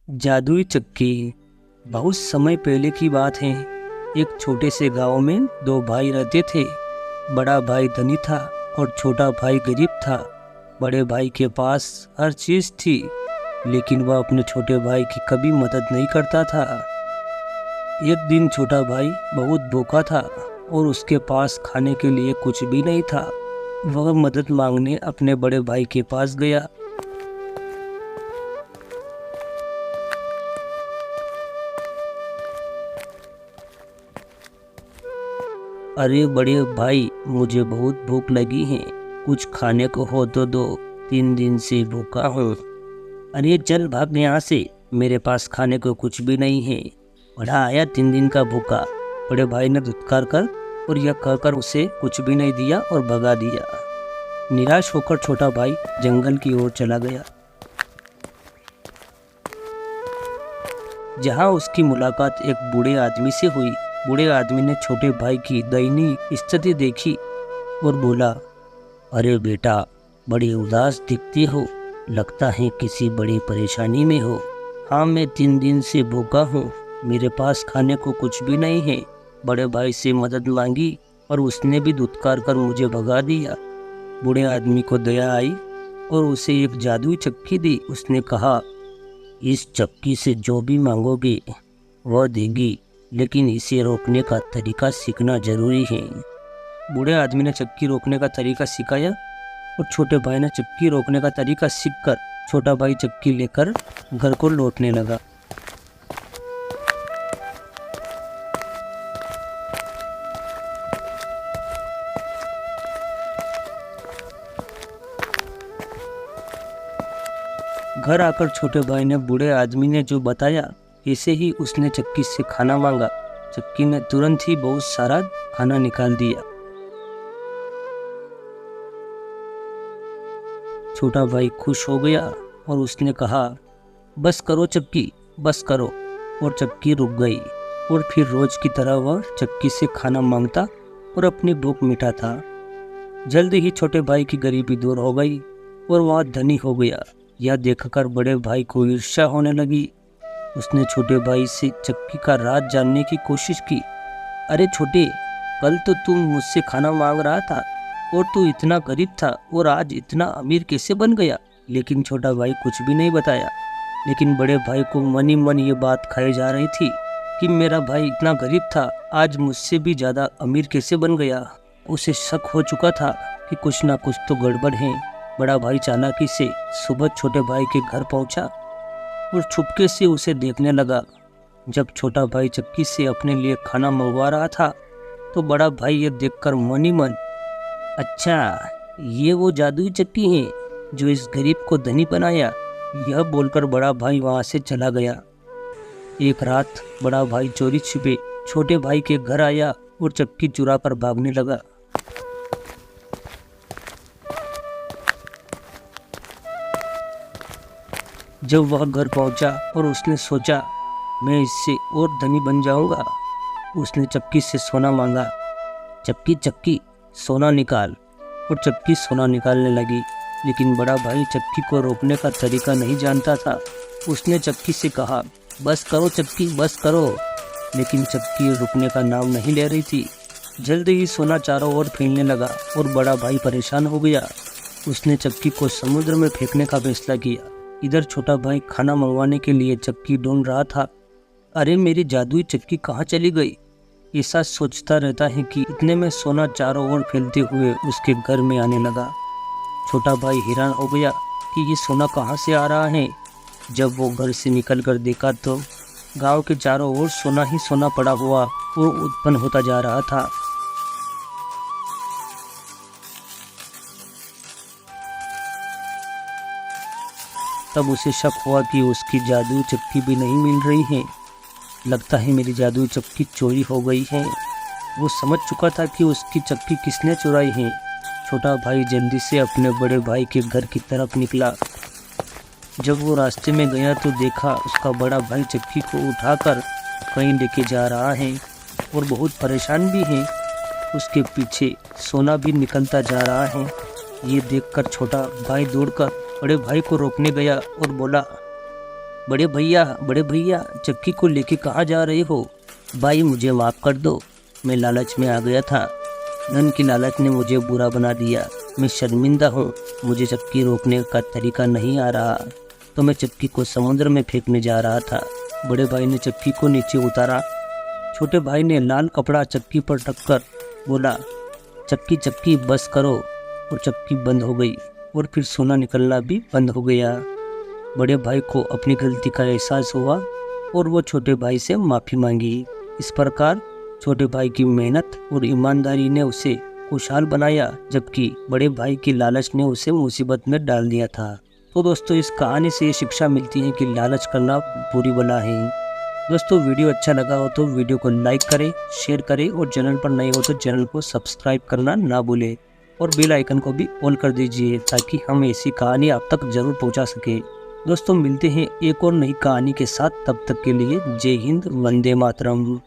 जादुई चक्की। बहुत समय पहले की बात है। एक छोटे से गांव में दो भाई रहते थे। बड़ा भाई धनी था और छोटा भाई गरीब था। बड़े भाई के पास हर चीज थी, लेकिन वह अपने छोटे भाई की कभी मदद नहीं करता था। एक दिन छोटा भाई बहुत भूखा था और उसके पास खाने के लिए कुछ भी नहीं था। वह मदद मांगने अपने बड़े भाई के पास गया। अरे बड़े भाई, मुझे बहुत भूख लगी है, कुछ खाने को हो तो दो, 3 दिन से भूखा हूँ। अरे चल भाग यहाँ से, मेरे पास खाने को कुछ भी नहीं है। बड़ा आया 3 दिन का भूखा। बड़े भाई ने धुतकार कर और यह कहकर उसे कुछ भी नहीं दिया और भगा दिया। निराश होकर छोटा भाई जंगल की ओर चला गया, जहाँ उसकी मुलाकात एक बूढ़े आदमी से हुई। बूढ़े आदमी ने छोटे भाई की दयनीय स्थिति देखी और बोला, अरे बेटा, बड़ी उदास दिखती हो, लगता है किसी बड़ी परेशानी में हो। हाँ, मैं 3 दिन से भूखा हूँ, मेरे पास खाने को कुछ भी नहीं है। बड़े भाई से मदद मांगी और उसने भी धुतकार कर मुझे भगा दिया। बूढ़े आदमी को दया आई और उसे एक जादुई चक्की दी। उसने कहा, इस चक्की से जो भी मांगोगे वह देगी, लेकिन इसे रोकने का तरीका सीखना जरूरी है। बूढ़े आदमी ने चक्की रोकने का तरीका सिखाया और छोटे भाई ने चक्की रोकने का तरीका सीखकर छोटा भाई चक्की लेकर घर को लौटने लगा। घर आकर छोटे भाई ने बूढ़े आदमी ने जो बताया, ऐसे ही उसने चक्की से खाना मांगा। चक्की ने तुरंत ही बहुत सारा खाना निकाल दिया। छोटा भाई खुश हो गया और उसने कहा, बस करो चक्की, बस करो। और चक्की रुक गई और फिर रोज की तरह वह चक्की से खाना मांगता और अपनी भूख मिटाता। जल्द ही छोटे भाई की गरीबी दूर हो गई और वह धनी हो गया। यह देखकर बड़े भाई को ईर्ष्या होने लगी। उसने छोटे भाई से चक्की का राज जानने की कोशिश की। अरे छोटे, कल तो तुम मुझसे खाना मांग रहा था और तू इतना गरीब था और आज इतना अमीर कैसे बन गया? लेकिन छोटा भाई कुछ भी नहीं बताया। लेकिन बड़े भाई को मन ही मन ये बात खाई जा रही थी कि मेरा भाई इतना गरीब था, आज मुझसे भी ज़्यादा अमीर कैसे बन गया। उसे शक हो चुका था कि कुछ ना कुछ तो गड़बड़ है। बड़ा भाई चालाकी से सुबह छोटे भाई के घर पहुंचा और छुपके से उसे देखने लगा। जब छोटा भाई चक्की से अपने लिए खाना मंगवा रहा था तो बड़ा भाई ये देखकर मन ही मन, अच्छा, ये वो जादुई चक्की है जो इस गरीब को धनी बनाया, यह बोलकर बड़ा भाई वहां से चला गया। एक रात बड़ा भाई चोरी छिपे छोटे भाई के घर आया और चक्की चुरा कर भागने लगा। जब वह घर पहुंचा और उसने सोचा, मैं इससे और धनी बन जाऊंगा, उसने चक्की से सोना मांगा। चक्की चक्की सोना निकाल। और चक्की सोना निकालने लगी, लेकिन बड़ा भाई चक्की को रोकने का तरीका नहीं जानता था। उसने चक्की से कहा, बस करो चक्की, बस करो। लेकिन चक्की रुकने का नाम नहीं ले रही थी। जल्द ही सोना चारों ओर फैलने लगा और बड़ा भाई परेशान हो गया। उसने चक्की को समुद्र में फेंकने का फैसला किया। इधर छोटा भाई खाना मंगवाने के लिए चक्की ढूंढ रहा था। अरे मेरी जादुई चक्की कहाँ चली गई? ऐसा सोचता रहता है कि इतने में सोना चारों ओर फैलते हुए उसके घर में आने लगा। छोटा भाई हैरान हो गया कि ये सोना कहाँ से आ रहा है। जब वो घर से निकल कर देखा तो गांव के चारों ओर सोना ही सोना पड़ा हुआ और उत्पन्न होता जा रहा था। तब उसे शक हुआ कि उसकी जादुई चक्की भी नहीं मिल रही है। लगता है मेरी जादुई चक्की चोरी हो गई है। वो समझ चुका था कि उसकी चक्की किसने चुराई है। छोटा भाई जल्दी से अपने बड़े भाई के घर की तरफ निकला। जब वो रास्ते में गया तो देखा उसका बड़ा भाई चक्की को उठाकर कहीं लेके जा रहा है और बहुत परेशान भी है। उसके पीछे सोना भी निकलता जा रहा है। ये देखकर छोटा भाई दौड़कर बड़े भाई को रोकने गया और बोला, बड़े भैया चक्की को लेके कहाँ जा रहे हो? भाई मुझे माफ़ कर दो, मैं लालच में आ गया था। धन की लालच ने मुझे बुरा बना दिया। मैं शर्मिंदा हूँ, मुझे चक्की रोकने का तरीका नहीं आ रहा, तो मैं चक्की को समुद्र में फेंकने जा रहा था। बड़े भाई ने चक्की को नीचे उतारा। छोटे भाई ने लाल कपड़ा चक्की पर ढककर बोला, चक्की चक्की बस करो। और चक्की बंद हो गई और फिर सोना निकलना भी बंद हो गया। बड़े भाई को अपनी गलती का एहसास हुआ और वो छोटे भाई से माफ़ी मांगी। इस प्रकार छोटे भाई की मेहनत और ईमानदारी ने उसे खुशहाल बनाया, जबकि बड़े भाई की लालच ने उसे मुसीबत में डाल दिया था। तो दोस्तों, इस कहानी से ये शिक्षा मिलती है कि लालच करना बुरी बला है। दोस्तों, वीडियो अच्छा लगा हो तो वीडियो को लाइक करें, शेयर करें और चैनल पर नए हो तो चैनल को सब्सक्राइब करना ना भूलें और बेल आइकन को भी ऑन कर दीजिए ताकि हम ऐसी कहानी आप तक जरूर पहुंचा सके। दोस्तों, मिलते हैं एक और नई कहानी के साथ, तब तक के लिए जय हिंद, वंदे मातरम।